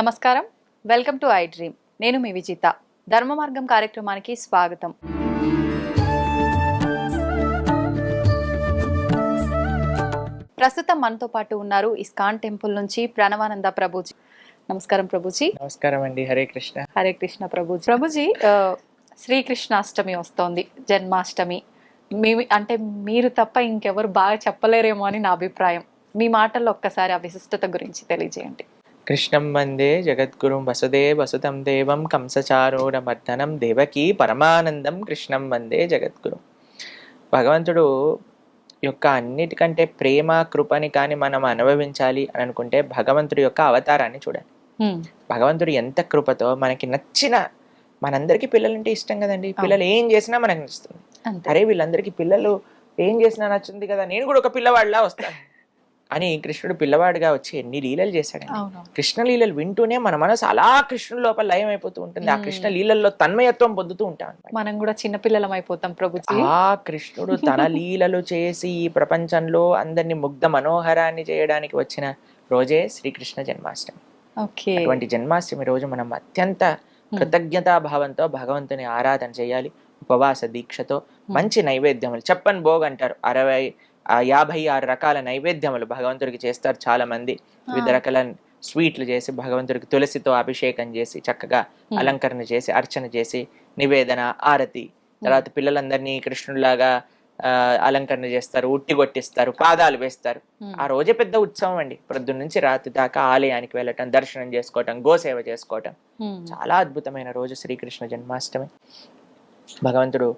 నమస్కారం, welcome to I dream. నేను మీ విజిత. ధర్మ మార్గం కార్యక్రమానికి స్వాగతం. ప్రస్తుతం మనతో పాటు ఉన్నారు ఇస్కాన్ టెంపుల్ నుంచి ప్రణవానంద ప్రభుజీ. నమస్కారం ప్రభుజీ. నమస్కారం అండి. హరే కృష్ణ. హరే కృష్ణ ప్రభుజీ. ప్రభుజీ, శ్రీకృష్ణాష్టమి వస్తోంది, జన్మాష్టమి. అంటే మీరు తప్ప ఇంకెవరు బాగా చెప్పలేరేమో అని నా అభిప్రాయం. మీ మాటల్లో ఒక్కసారి ఆ విశిష్టత గురించి తెలియజేయండి. కృష్ణం వందే జగద్గురుం వసుదేవసుతం దేవం కంసచారూఢమర్దనం దేవకీ పరమానందం కృష్ణం వందే జగద్గురుం. భగవంతుడు యొక్క అన్నిటికంటే ప్రేమ కృపని కానీ మనం అనుభవించాలి అని అనుకుంటే భగవంతుడి యొక్క అవతారాన్ని చూడాలి. భగవంతుడు ఎంత కృపతో మనకి నచ్చిన, మనందరికీ పిల్లలంటే ఇష్టం కదండి. పిల్లలు ఏం చేసినా మనకు నచ్చుతుంది. అరే వీళ్ళందరికీ పిల్లలు ఏం చేసినా నచ్చుంది కదా, నేను కూడా ఒక పిల్లవాడిలా వస్తాను అని కృష్ణుడు పిల్లవాడిగా వచ్చి ఎన్ని లీలలు చేశాడండి. కృష్ణ లీలలు వింటూనే మన మనసు అలా కృష్ణుడి లోపల లయం అయిపోతూ ఉంటుంది. ఆ కృష్ణ లీలల్లో తన్మయత్వం పొందుతూ ఉంటాం. మనం కూడా చిన్న పిల్లలం అయిపోతాం ప్రభుజీ. ఆ కృష్ణుడు తన లీలలు చేసి ఈ ప్రపంచంలో అందరినీ ముగ్ధ మనోహరాన్ని చేయడానికి వచ్చిన రోజే శ్రీకృష్ణ జన్మాష్టమి. అటువంటి జన్మాష్టమి రోజు మనం అత్యంత కృతజ్ఞతాభావంతో భగవంతుని ఆరాధన చేయాలి. ఉపవాస దీక్షతో మంచి నైవేద్యములు, చెప్పని భోగ్ అంటారు, 56 రకాల నైవేద్యములు భగవంతుడికి చేస్తారు చాలా మంది. వివిధ రకాల స్వీట్లు చేసి భగవంతుడికి తులసితో అభిషేకం చేసి చక్కగా అలంకరణ చేసి అర్చన చేసి నివేదన, ఆరతి, తర్వాత పిల్లలందరినీ కృష్ణుడిలాగా అలంకరణ చేస్తారు, ఉట్టి కొట్టిస్తారు, పాదాలు వేస్తారు. ఆ రోజే పెద్ద ఉత్సవం అండి. ప్రొద్దున నుంచి రాత్రి దాకా ఆలయానికి వెళ్ళటం, దర్శనం చేసుకోవటం, గోసేవ చేసుకోవటం. చాలా అద్భుతమైన రోజు శ్రీకృష్ణ జన్మాష్టమి. భగవంతుడు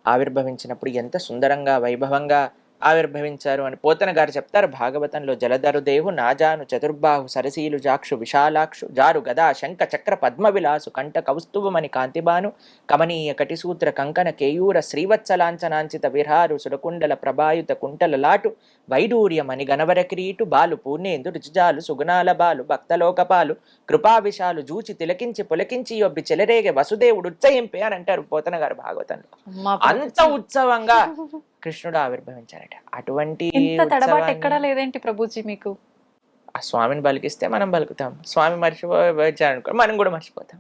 ఆవిర్భవించినప్పుడు ఎంత సుందరంగా వైభవంగా ఆవిర్భవించారు అని పోతన గారు చెప్తారు భాగవతంలో. జలధరు దేవు నాజాను చతుర్బాహు సరసీలు జాక్షు విశాలాక్షు జారు గదా శంఖ చక్ర పద్మ విలాసు కంఠ కౌస్తుభమణి కాంతిబాను కమనీయ కటిసూత్ర కంకణ కేయూర శ్రీవత్సలాంఛనాంచిత విహారు సురకుండల ప్రభాయుత కుంటల లాటు వైడూర్యమణి గణవర కిరీటు బాలు పూర్ణేందు రుచిజాలు సుగుణాల బాలు భక్తలోకపాలు కృపావిశాలు జూచి తిలకించి పులకించి యొబ్బి చెలరేగే వసుదేవుడు ఉత్సహింపే అని అంటారు పోతన గారు భాగవతంలో. అంత ఉత్సవంగా కృష్ణుడు ఆవిర్భవించారట. అటువంటి ఎక్కడా లేదేంటి ప్రభుజీ మీకు? ఆ స్వామిని పలికిస్తే మనం పలుకుతాం, స్వామి మర్చిపోయారనుకో మనం కూడా మర్చిపోతాం.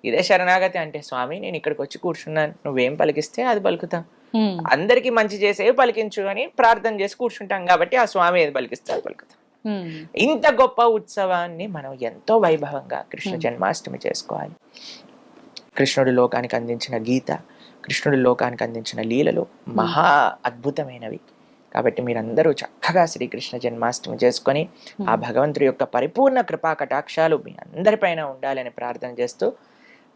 ఇదే శరణాగతి అంటే, స్వామి నేను ఇక్కడికి వచ్చి కూర్చున్నాను, నువ్వేం పలికిస్తే అది పలుకుతాం. అందరికి మంచి చేసేవి పలికించు అని ప్రార్థన చేసి కూర్చుంటాం కాబట్టి ఆ స్వామి ఏది పలికిస్తే అది పలుకుతాం. ఇంత గొప్ప ఉత్సవాన్ని మనం ఎంతో వైభవంగా కృష్ణ జన్మాష్టమి చేసుకోవాలి. కృష్ణుడి లోకానికి అందించిన గీత, కృష్ణుడి లోకానికి అందించిన లీలలు మహా అద్భుతమైనవి. కాబట్టి మీరందరూ చక్కగా శ్రీకృష్ణ జన్మాష్టమి చేసుకొని ఆ భగవంతుడి యొక్క పరిపూర్ణ కృపా కటాక్షాలు మీ అందరిపైన ఉండాలని ప్రార్థన చేస్తూ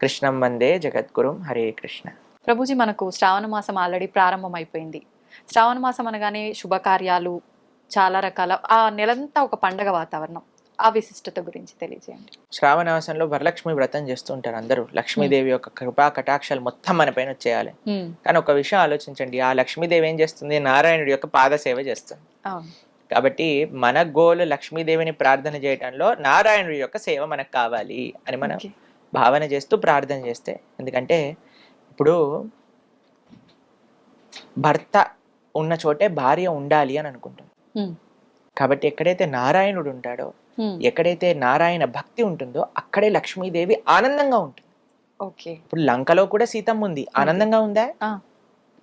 కృష్ణం వందే జగద్గురుం. హరే కృష్ణ. ప్రభుజీ, మనకు శ్రావణ మాసం ఆల్రెడీ ప్రారంభం అయిపోయింది. శ్రావణ మాసం అనగానే శుభకార్యాలు, చాలా రకాల, ఆ నెలంతా ఒక పండగ వాతావరణం. ఆ విశిష్టత గురించి తెలియజేయండి. శ్రావణ మాసంలో వరలక్ష్మి వ్రతం చేస్తూ ఉంటారు అందరూ. లక్ష్మీదేవి యొక్క కృపా కటాక్షాలు మొత్తం మన పైన వచ్చేయాలి. కానీ ఒక విషయం ఆలోచించండి, ఆ లక్ష్మీదేవి ఏం చేస్తుంది? నారాయణుడి యొక్క పాదసేవ చేస్తుంది. కాబట్టి మన గోలు లక్ష్మీదేవిని ప్రార్థన చేయటంలో నారాయణుడి యొక్క సేవ మనకు కావాలి అని మనం భావన చేస్తూ ప్రార్థన చేస్తే, ఎందుకంటే ఇప్పుడు భర్త ఉన్న చోటే భార్య ఉండాలి అని అనుకుంటాం. కాబట్టి ఎక్కడైతే నారాయణుడు ఉంటాడో, ఎక్కడైతే నారాయణ భక్తి ఉంటుందో అక్కడే లక్ష్మీదేవి ఆనందంగా ఉంటుంది. ఇప్పుడు లంకలో కూడా సీతమ్మ ఉంది, ఆనందంగా ఉందా?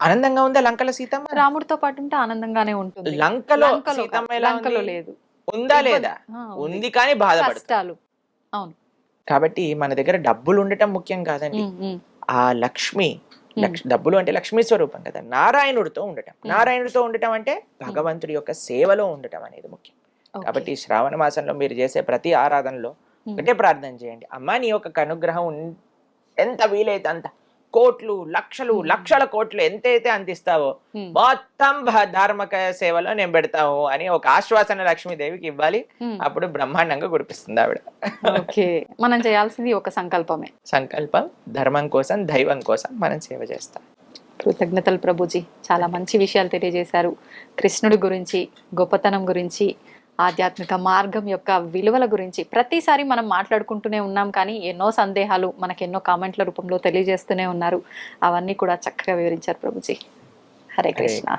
ఆనందంగా ఉందా లంకలో సీతమ్మ? రాముడితో పాటు ఉంటే ఆనందంగానే ఉంటుంది. లంకలో సీతమ్మ లేదు, ఉందా లేదా? ఉంది, కానీ బాధపడతారు. అవును. కాబట్టి మన దగ్గర డబ్బులు ఉండటం ముఖ్యం కాదండి. ఆ లక్ష్మి, డబ్బులు అంటే లక్ష్మీ స్వరూపం కదా. నారాయణుడితో ఉండటం అంటే భగవంతుడి యొక్క సేవలో ఉండటం అనేది ముఖ్యం. కాబట్టి శ్రావణ మాసంలో మీరు చేసే ప్రతి ఆరాధనలో ఒకటే ప్రార్థన చేయండి, అమ్మా నీ యొక్క అనుగ్రహం ఎంత వీలైతే అంత, కోట్లు లక్షల కోట్లు ఎంతైతే అందిస్తావో మొత్తం ధార్మిక సేవలో నేను పెడతావు అని ఒక ఆశ్వాసన లక్ష్మీదేవికి ఇవ్వాలి. అప్పుడు బ్రహ్మాండంగా కురిపిస్తుంది ఆవిడ. మనం చేయాల్సింది ఒక సంకల్పం, ధర్మం కోసం, దైవం కోసం మనం సేవ చేస్తాం. కృతజ్ఞతలు ప్రభుజీ. చాలా మంచి విషయాలు తెలియజేశారు. కృష్ణుడి గురించి, గొప్పతనం గురించి, ఆధ్యాత్మిక మార్గం యొక్క విలువల గురించి ప్రతిసారి మనం మాట్లాడుకుంటూనే ఉన్నాం. కానీ ఎన్నో సందేహాలు మనకు ఎన్నో కామెంట్ల రూపంలో తెలియజేస్తూనే ఉన్నారు. అవన్నీ కూడా చక్కగా వివరించారు ప్రభుజీ. హరే కృష్ణ.